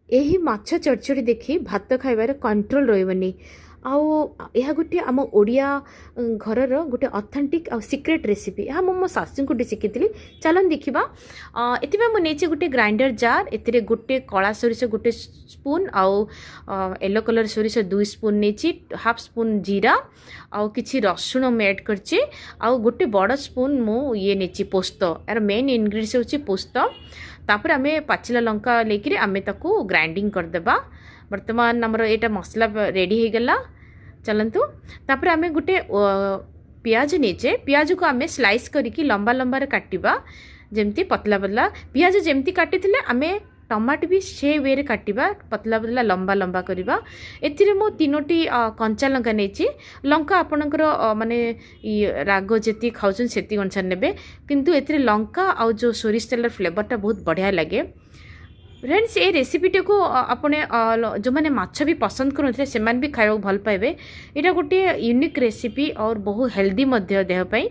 यही माछ चरचड़ी देखी भात खाइबार कंट्रोल रही आउ गोटे आम ओडिया घरर गोटे ऑथेंटिक आ सीक्रेट रेसिपी यह मो शाशु को शिखी चलन देखा ये मुझे गोटे ग्राइंडर जार ए गोटे कला सोरिष गोटे स्पून आउ येलो कलर सोरिष 2 स्पून नहीं हाफ स्पून जीरा आउ किछि रसुण ऐड करछि आउ गोटे बड़ स्पून मु ये नहीं पोस्त यार मेन इनग्रेडिएंट्स होछि पोस्त तापर आमे पाचिला लंका लेकिन आमे ताकू ग्राइंडिंग करदेबा वर्तमान आमर एटा मसला रेडी हो गला चलतु तापर आमे गोटे पियाज नीचे पियाज को आमे स्लाइस करिकी लंबा लंबा रे काटिबा जेमती पतला पतला पियाज जेमती काटी थिले आमे टमाटो भी से वे काटिबा पतला पतला लंबा लंबा करवा एथिरे मो 3टी कंचा लंका नेची लंका आपणकर माने राग जेती खाउछन सेती अनुसार नेबे किंतु एथिरे लंका आ जो सोरिष तेलर फ्लेवरटा बहुत बढ़िया लगे फ्रेंड्स ये रेसिपीटी को आपने जो मैंने माछ भी पसंद करते से भी खाइबा भल पाइबे यहाँ गोटे यूनिक रेसिपी और बहुत हेल्दी मध्य देह पाई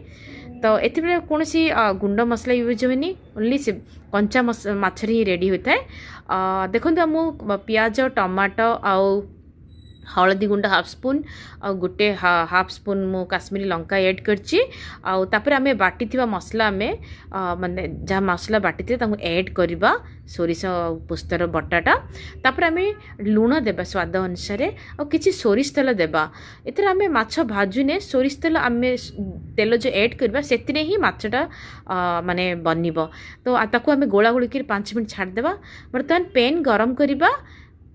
तो ये कौन सी गुंड मसला यूज होनी ओनली से कंचा माछरे ही रेडी होता है देखो मु पियाज टमाटो आउ हलदी गुंड हाफ स्पून आ गोटे हाफ स्पून मु काश्मीरी लंका ऐड करछि आ तापर आमे बाटी थिबा मसला आमे माने जहाँ मसला बाटी थे ताकू ऐड करबा सोरिष पोस्तर बटाटा तापर आमे लूण देबा स्वाद अनुसार आ किछि सोरिष तेल देबा एथरा आमे माछ भाजुने सोरिष तेल आमे तेल जो ऐड करबा सेतिने ही माछटा माने बनिबो तो ताकू आमे गोला गोली कर 5 मिनट छाड़ देबा बर्तमान पैन गरम करबा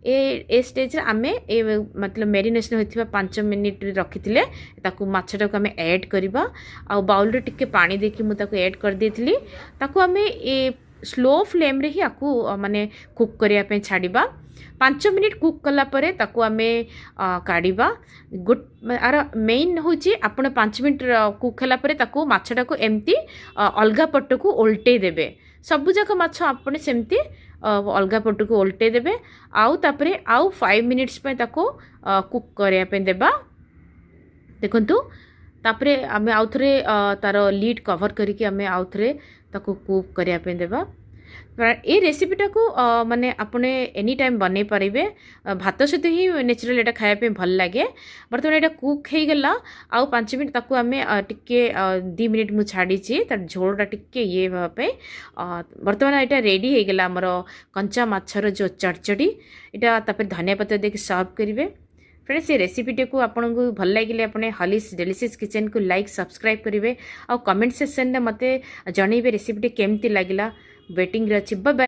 ए स्टेज आमे ए मतलब मेरिनेशन होइथिबा 5 मिनिट रखी ताकू माछटा को आमे ऐड करबा आ बाउल रे टिके पानी देकी मु ताकू ऐड कर देथिली ताकू आमे ए स्लो फ्लेम रे ही आकू माने कुक करिया पे छाड़ीबा 5 मिनिट कुक कला परे ताकू आमे काढ़ीबा गुड आर मेन होची आपण 5 मिनिट कुक कला परे ताकू माछटा को एमती अलगा पट्ट को उल्टे देबे सबु जाक माछ आपण सेमती अलगा पट को उल्टे देबे आउ तापरे आउ 5 मिनिट्स पे ताको कुक करिया पे देबा देखंतु तापरे आमे आउ थरे तार लीड कवर करिके आमे आउ थरे ताको कुक करिया पे देबा ए रेसिपीटा को माने आपने एनी टाइम बनै पारिबे भात सहित ही नेचुरल एटा खाया पे भल लागे बर्तमान एटा कुक हे गला आउ 5 मिनिट ताकू आमे टिके 2 मिनिट मु छाड़ी छी तार झोलटा टिके ये पे बर्तमान एटा रेडी हे गला हमर कंचा माछर जो चरचड़ी एटा तापर धनिया पत्ता देके सर्व करिवे फ्रेंड्स ये रेसिपीटी को आपको भल लगे अपने हॉलिस डिलीशियस किचन को लाइक सब्सक्राइब करेंगे और कमेंट सेक्शन में मते जनइबे रेसिपीटी केमती लगिला वेटिंग रे अछि बाय बाय।